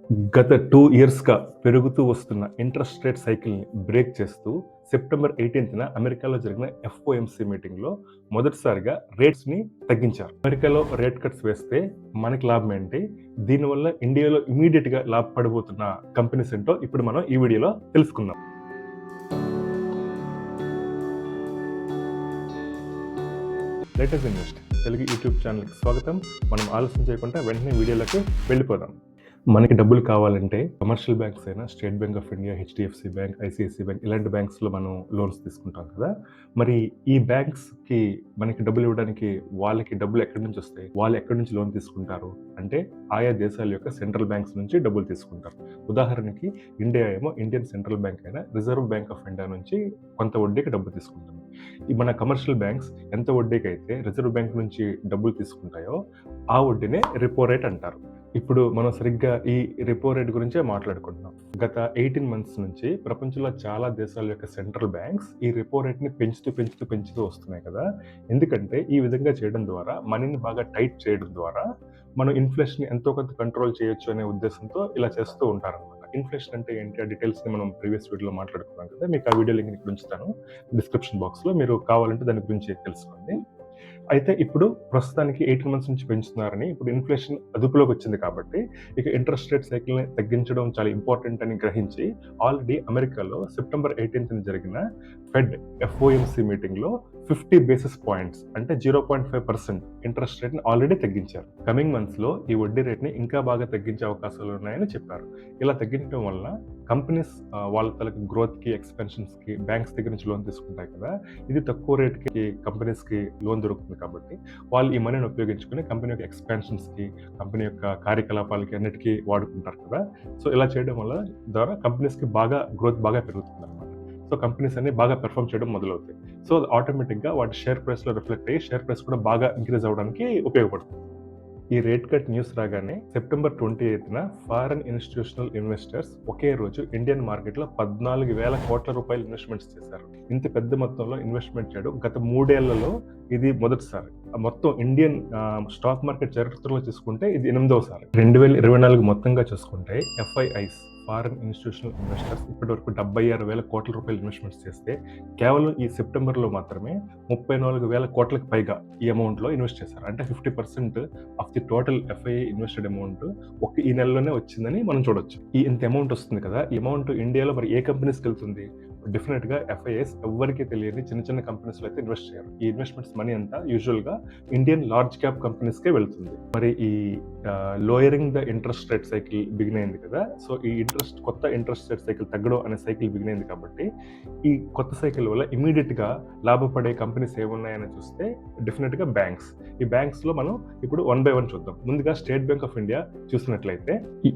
గత 2 ఇయర్స్‌గా పెరుగుతూ వస్తున్న ఇంట్రెస్ట్ రేట్ సైకిల్‌ని బ్రేక్ చేస్తూ సెప్టెంబర్ 18న అమెరికాలో జరిగిన ఎఫ్ఓఎంసీ మీటింగ్‌లో మొదటిసారిగా రేట్స్‌ని తగ్గించారు. అమెరికాలో రేట్ కట్స్ వేస్తే మనకి లాభం ఏంటి? దీనివల్ల ఇండియాలో ఇమ్మీడియేట్‌గా లాభపడబోతున్న కంపెనీస్ ఏంటో ఇప్పుడు మనం ఈ వీడియోలో తెలుసుకుందాం. లేటెస్ట్ ఇన్వెస్ట్ తెలుగు యూట్యూబ్ ఛానల్‌కి స్వాగతం. మనం ఆలస్యం చేయకుండా వెంటనే వీడియోలోకి వెళ్ళిపోదాం. మనకి డబ్బులు కావాలంటే కమర్షియల్ బ్యాంక్స్ అయినా state Bank of India, HDFC bank, ICICI bank ఇలాంటి బ్యాంక్స్‌లో మనం లోన్స్ తీసుకుంటాం కదా! మరి ఈ బ్యాంక్స్‌కి మనకి డబ్బులు ఇవ్వడానికి వాళ్ళకి డబ్బులు ఎక్కడి నుంచి వస్తాయి? వాళ్ళు ఎక్కడి నుంచి లోన్ తీసుకుంటారు? అంటే ఆయా దేశాల యొక్క సెంట్రల్ బ్యాంక్స్ నుంచి డబ్బులు తీసుకుంటారు. ఉదాహరణకి ఇండియా ఏమో ఇండియన్ సెంట్రల్ బ్యాంక్ అయిన రిజర్వ్ బ్యాంక్ ఆఫ్ ఇండియా నుంచి కొంత వడ్డీకి డబ్బు తీసుకుంటుంది. ఈ మన కమర్షియల్ బ్యాంక్స్ ఎంత వడ్డీకైతే రిజర్వ్ బ్యాంక్ నుంచి డబ్బులు తీసుకుంటాయో ఆ వడ్డీనే రెపో రేట్ అంటారు. ఇప్పుడు మనం సరిగ్గా ఈ రెపో రేట్ గురించే మాట్లాడుకుంటున్నాం. గత 18 మంత్స్ నుంచి ప్రపంచంలో చాలా దేశాల యొక్క సెంట్రల్ బ్యాంక్స్ ఈ రెపో రేట్‌ని పెంచుతూ వస్తున్నాయి కదా! ఎందుకంటే ఈ విధంగా చేయడం ద్వారా మనీని బాగా టైట్ చేయడం ద్వారా మనం ఇన్‌ఫ్లేషన్‌ని ఎంతో కొంత కంట్రోల్ చేయొచ్చు అనే ఉద్దేశంతో ఇలా చేస్తూ ఉంటారనమాట. ఇన్‌ఫ్లేషన్ అంటే ఏంటి? ఆ డీటెయిల్స్‌ని మనం ప్రీవియస్ వీడియోలో మాట్లాడుకున్నాం కదా! మీకు ఆ వీడియో లింక్ ఇక్కడ ఉంచుతాను డిస్క్రిప్షన్ బాక్స్‌లో. మీరు కావాలంటే దాని గురించి తెలుసుకోండి. అయితే ఇప్పుడు ప్రస్తుతానికి 18 మంత్స్ నుంచి పెంచుతున్నారని, ఇప్పుడు ఇన్‌ఫ్లేషన్ అదుపులోకి వచ్చింది కాబట్టి, ఇక ఇంట్రెస్ట్ రేట్ సైకిల్‌ని తగ్గించడం చాలా ఇంపార్టెంట్ అని గ్రహించి, ఆల్రెడీ అమెరికాలో సెప్టెంబర్ 18న జరిగిన ఫెడ్ ఎఫ్ఓఎంసీ మీటింగ్‌లో 50 బేసిస్ పాయింట్స్ అంటే 0.5% ఇంట్రెస్ట్ రేట్‌ని ఆల్రెడీ తగ్గించారు. కమింగ్ మంత్స్‌లో ఈ వడ్డీ రేట్‌ని ఇంకా బాగా తగ్గించే అవకాశాలు ఉన్నాయని చెప్పారు. ఇలా తగ్గించడం వలన కంపెనీస్ వాళ్ళ తాలూకు గ్రోత్‌కి, ఎక్స్‌పాన్షన్స్‌కి బ్యాంక్స్ దగ్గర నుంచి లోన్ తీసుకుంటాయి కదా! ఇది తక్కువ రేట్‌కి కంపెనీస్‌కి లోన్ దొరుకుతుంది కాబట్టి, వాళ్ళు ఈ మనీని ఉపయోగించుకొని కంపెనీ యొక్క ఎక్స్‌పాన్షన్స్‌కి, కంపెనీ యొక్క కార్యకలాపాలకి అన్నిటికి వాడుకుంటారు కదా! సో, ఇలా చేయడం వల్ల ద్వారా కంపెనీస్‌కి గ్రోత్ బాగా పెరుగుతుందన్నమాట. సో, కంపెనీస్ అన్ని బాగా పెర్ఫార్మ్ చేయడం మొదలవుతాయి. సో, ఆటోమేటిక్‌గా వాటి షేర్ ప్రైస్‌లో రిఫ్లెక్ట్ అయ్యి షేర్ ప్రైస్ కూడా బాగా ఇంక్రీజ్ అవ్వడానికి ఉపయోగపడుతుంది. ఈ రేట్ కట్ న్యూస్ రాగానే సెప్టెంబర్ 28న ఫారెన్ ఇన్స్టిట్యూషనల్ ఇన్వెస్టర్స్ ఒకే రోజు ఇండియన్ మార్కెట్‌లో 14,000 కోట్ల రూపాయలు ఇన్వెస్ట్‌మెంట్స్ చేశారు. ఇంత పెద్ద మొత్తంలో ఇన్వెస్ట్‌మెంట్ చేయడం గత 3 ఏళ్లలో ఇది మొదటిసారి. మొత్తం ఇండియన్ స్టాక్ మార్కెట్ చరిత్రలో చూసుకుంటే ఇది 8వ సారి. 2024 మొత్తంగా చూసుకుంటే ఎఫ్ఐఐస్ ఫారెన్ ఇన్స్టిట్యూషనల్ ఇన్వెస్టర్స్ ఇప్పటివరకు 76,000 కోట్ల రూపాయలు ఇన్వెస్ట్‌మెంట్స్ చేస్తే, కేవలం ఈ సెప్టెంబర్‌లో మాత్రమే 34,000 కోట్లకు పైగా ఈ అమౌంట్‌లో ఇన్వెస్ట్ చేశారు. అంటే 50% of the total FII invested amount ఈ నెలలోనే వచ్చిందని మనం చూడొచ్చు. ఇంత అమౌంట్ వస్తుంది కదా! ఈ అమౌంట్ ఇండియాలో మరి ఏ కంపెనీస్‌కెళ్తుంది? డెఫినిట్‌గా ఎఫ్ఐఐస్ ఎవ్వరికీ తెలియని చిన్న చిన్న కంపెనీస్‌లో అయితే ఇన్వెస్ట్ చేయరు. ఈ ఇన్వెస్ట్‌మెంట్స్ మనీ అంతా యూజువల్‌గా ఇండియన్ లార్జ్ క్యాప్ కంపెనీస్‌కే వెళ్తుంది. మరి ఈ lowering the interest rate cycle begin అయింది కదా! సో, ఈ కొత్త ఇంట్రెస్ట్ రేట్ సైకిల్ తగ్గడం అనే సైకిల్ బిగిన్ అయింది కాబట్టి, ఈ కొత్త సైకిల్ వల్ల ఇమ్మీడియేట్‌గా లాభపడే కంపెనీస్ ఏమున్నాయని చూస్తే డెఫినిట్‌గా బ్యాంక్స్. ఈ బ్యాంక్స్‌లో మనం ఇప్పుడు వన్ బై వన్ చూద్దాం. ముందుగా స్టేట్ బ్యాంక్ ఆఫ్ ఇండియా చూసినట్లయితే ఈ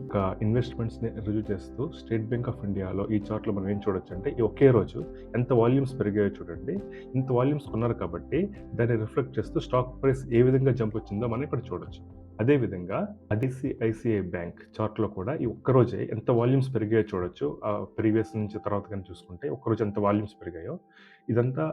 ఇన్వెస్ట్‌మెంట్స్‌ని రివ్యూ చేస్తూ స్టేట్ బ్యాంక్ ఆఫ్ ఇండియాలో ఈ చార్ట్‌లో మనం ఏం చూడొచ్చంటే, ఈ ఒకే రోజు ఎంత వాల్యూమ్స్ పెరిగాయో చూడండి. ఇంత వాల్యూమ్స్ కొన్నారు కాబట్టి దాన్ని రిఫ్లెక్ట్ చేస్తూ స్టాక్ ప్రైస్ ఏ విధంగా జంప్ వచ్చిందో మనం ఇక్కడ చూడొచ్చు. అదే విధంగా ఐసిఐసిఐ బ్యాంక్ చార్ట్‌లో కూడా ఈ ఒక్క రోజే ఎంత వాల్యూమ్స్ పెరిగాయో చూడొచ్చు. ప్రీవియస్ నుంచి తర్వాత గాని చూసుకుంటే ఒక్కరోజు ఎంత వాల్యూమ్స్ పెరిగాయో. ఇదంతా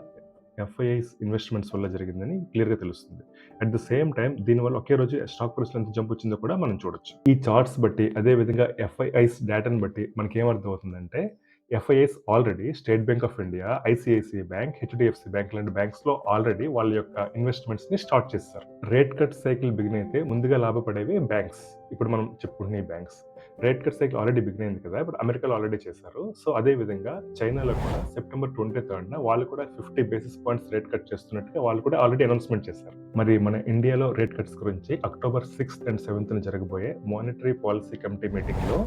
ఎఫ్ఐఐస్ ఇన్వెస్ట్‌మెంట్స్ వల్ల జరిగిందని క్లియర్‌గా తెలుస్తుంది. అట్ ద సేమ్ టైమ్ దీనివల్ల ఒకే రోజు స్టాక్ ప్రైస్‌లో ఎంత జంప్ వచ్చిందో కూడా మనం చూడొచ్చు. ఈ చార్ట్స్ బట్టి అదే విధంగా ఎఫ్ఐఐస్ డేటాను బట్టి మనకేం అర్థమవుతుందంటే, FIIs already State Bank of India, ICICI bank, HDFC bank లాంటి బ్యాంక్స్‌లో ఆల్రెడీ వాళ్ళ యొక్క ఇన్వెస్ట్‌మెంట్స్‌ని స్టార్ట్ చేసేసారు. రేట్ కట్ సైకిల్ బిగిన్ అయితే ముందుగా లాభపడేవి బ్యాంక్స్. ఇప్పుడు మనం చెప్పుకుంటున్న ఈ banks. Rate cut cycle already begin అయింది కదా! ఇప్పుడు అమెరికాలో ఆల్రెడీ చేశారు. సో, అదే విధంగా చైనాలో కూడా సెప్టెంబర్ 23న వాళ్ళు కూడా 50 బేసిస్ పాయింట్స్ రేట్ కట్ చేస్తున్నట్టుగా వాళ్ళు కూడా ఆల్రెడీ అనౌన్స్‌మెంట్ చేశారు. మరి మన ఇండియాలో రేట్ కట్స్ గురించి అక్టోబర్ 6థ్ అండ్ 7థ్‌న జరగబోయే మానిటరీ పాలసీ కమిటీ మీటింగ్‌లో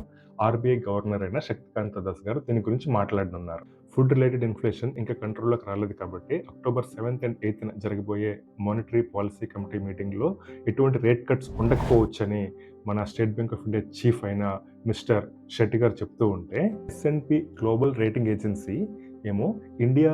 ఆర్‌బీఐ గవర్నర్ అయిన శక్తికాంత దాస్ గారు దీని గురించి మాట్లాడనున్నారు. ఫుడ్ రిలేటెడ్ ఇన్‌ఫ్లేషన్ ఇంకా కంట్రోల్‌లోకి రాలేదు కాబట్టి అక్టోబర్ 7థ్ అండ్ 8థ్‌న జరగబోయే మానిటరీ పాలసీ కమిటీ మీటింగ్‌లో ఎటువంటి రేట్ కట్స్ ఉండకపోవచ్చని మన state Bank of India chief అయిన మిస్టర్ శెట్టి గారు చెప్తూ ఉంటే, ఎస్&పి గ్లోబల్ రేటింగ్ ఏజెన్సీ ఏమో ఇండియా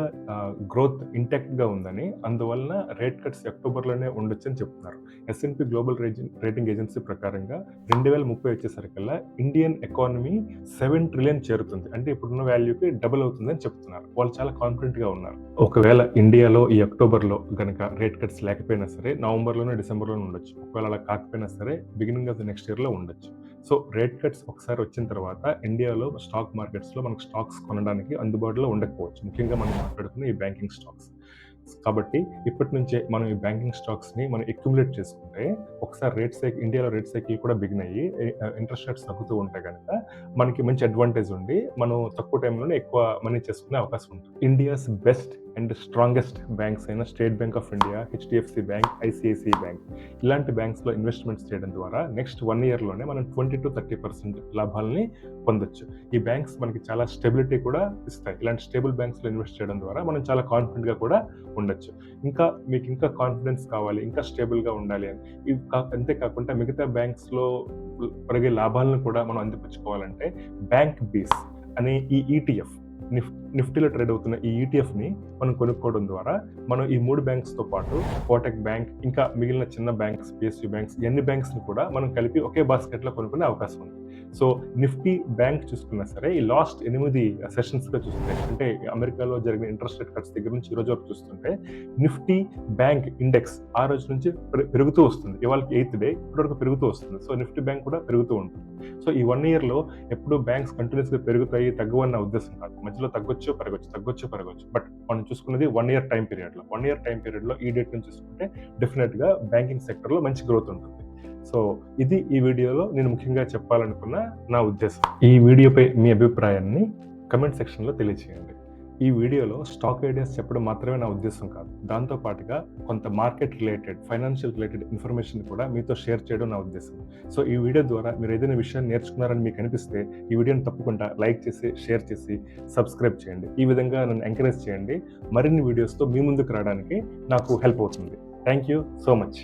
గ్రోత్ ఇంటాక్ట్‌గా ఉందని, అందువలన రేట్ కట్స్ అక్టోబర్‌లోనే ఉండొచ్చని చెప్తున్నారు. ఎస్&పి గ్లోబల్ రేటింగ్ ఏజెన్సీ ప్రకారంగా 2030 వచ్చేసరికల్లా ఇండియన్ ఎకానమీ 7 ట్రిలియన్ చేరుతుంది. అంటే ఇప్పుడున్న వాల్యూకి డబుల్ అవుతుందని చెప్తున్నారు. వాళ్ళు చాలా కాన్ఫిడెంట్‌గా ఉన్నారు. ఒకవేళ ఇండియాలో ఈ అక్టోబర్‌లో గనక రేట్ కట్స్ లేకపోయినా సరే, నవంబర్‌లోనో, డిసెంబర్‌లోనో ఉండొచ్చు. ఒకవేళ అలా కాకపోయినా సరే, బిగినింగ్ ఆఫ్ ది నెక్స్ట్ ఇయర్‌లో ఉండొచ్చు. సో రేట్ కట్స్ ఒకసారి వచ్చిన తర్వాత ఇండియాలో స్టాక్ మార్కెట్స్లో మనకు స్టాక్స్ కొనడానికి అందుబాటులో ఉండకపోవచ్చు, ముఖ్యంగా మనం మాట్లాడుకున్న ఈ బ్యాంకింగ్ స్టాక్స్. కాబట్టి ఇప్పటి నుంచే మనం ఈ బ్యాంకింగ్ స్టాక్స్ని మనం అక్యుములేట్ చేసుకుంటే ఒకసారి ఇండియాలో రేట్ సైకిల్ కూడా బిగిన్ అయ్యి ఇంట్రెస్ట్ రేట్స్ తగ్గుతూ ఉంటే కనుక మనకి మంచి అడ్వాంటేజ్ ఉండి మనం తక్కువ టైంలోనే ఎక్కువ మనీ చేసుకునే అవకాశం ఉంటుంది. India's best and strongest banks అయిన State Bank of India, HDFC bank, ICICI bank ఇలాంటి బ్యాంక్స్లో ఇన్వెస్ట్మెంట్స్ చేయడం ద్వారా నెక్స్ట్ 1 yearలోనే మనం 20-30% లాభాలని పొందొచ్చు. ఈ బ్యాంక్స్ మనకి చాలా స్టెబిలిటీ కూడా ఇస్తాయి. ఇలాంటి స్టేబుల్ బ్యాంక్స్లో ఇన్వెస్ట్ చేయడం ద్వారా మనం చాలా కాన్ఫిడెంట్గా కూడా ఉండొచ్చు. మీకు ఇంకా కాన్ఫిడెన్స్ కావాలి, ఇంకా స్టేబుల్గా ఉండాలి అని అంతేకాకుండా మిగతా బ్యాంక్స్లో పెరిగే లాభాలను కూడా మనం అందిపుచ్చుకోవాలంటే బ్యాంక్ బీస్ అనే ఈ ఈటీఎఫ్, నిఫ్టీలో ట్రేడ్ అవుతున్న ఈ ఈటీఎఫ్ని మనం కొనుక్కోవడం ద్వారా మనం ఈ 3 బ్యాంక్స్తో పాటు కోటక్ బ్యాంక్, ఇంకా మిగిలిన చిన్న బ్యాంక్స్, పిఎస్యూ బ్యాంక్స్, ఇవన్నీ బ్యాంక్స్ని కూడా మనం కలిపి ఒకే బాస్కెట్లో కొనుక్కునే అవకాశం ఉంది. సో నిఫ్టీ బ్యాంక్ చూసుకున్నా సరే ఈ లాస్ట్ 8 సెషన్స్గా చూస్తే, అంటే అమెరికాలో జరిగిన ఇంట్రెస్ట్ రేట్ కట్స్ దగ్గర నుంచి ఈ రోజు వరకు చూస్తుంటే నిఫ్టీ బ్యాంక్ ఇండెక్స్ ఆ రోజు నుంచి పెరుగుతూ వస్తుంది. ఇవాళకి 8th డే ఇప్పటివరకు పెరుగుతూ వస్తుంది. సో నిఫ్టీ బ్యాంక్ కూడా పెరుగుతూ ఉంటుంది. సో ఈ 1 yearలో ఎప్పుడు బ్యాంక్స్ కంటిన్యూస్గా పెరుగుతాయి, తగ్గవన్న ఉద్దేశం కాదు. మధ్యలో తగ్గొచ్చు పెరగొచ్చు. బట్ మనం చూసుకున్నది 1 year టైం పీరియడ్లో. 1 year టైం పీరియడ్లో ఈ డేట్ నుంచి చూసుకుంటే డెఫినెట్గా బ్యాంకింగ్ సెక్టర్లో మంచి గ్రోత్ ఉంటుంది. సో ఇది ఈ వీడియోలో నేను ముఖ్యంగా చెప్పాలనుకున్న నా ఉద్దేశం. ఈ వీడియోపై మీ అభిప్రాయాన్ని కమెంట్ సెక్షన్లో తెలియజేయండి. ఈ వీడియోలో స్టాక్ ఐడియాస్ చెప్పడం మాత్రమే నా ఉద్దేశం కాదు, దాంతో పాటుగా కొంత market related, financial related information కూడా మీతో షేర్ చేయడం నా ఉద్దేశం. సో ఈ వీడియో ద్వారా మీరు ఏదైనా విషయాన్ని నేర్చుకున్నారని మీకు అనిపిస్తే ఈ వీడియోని తప్పకుండా లైక్ చేసి, షేర్ చేసి, సబ్స్క్రైబ్ చేయండి. ఈ విధంగా నన్ను ఎంకరేజ్ చేయండి. మరిన్ని వీడియోస్తో మీ ముందుకు రావడానికి నాకు హెల్ప్ అవుతుంది. Thank you so much.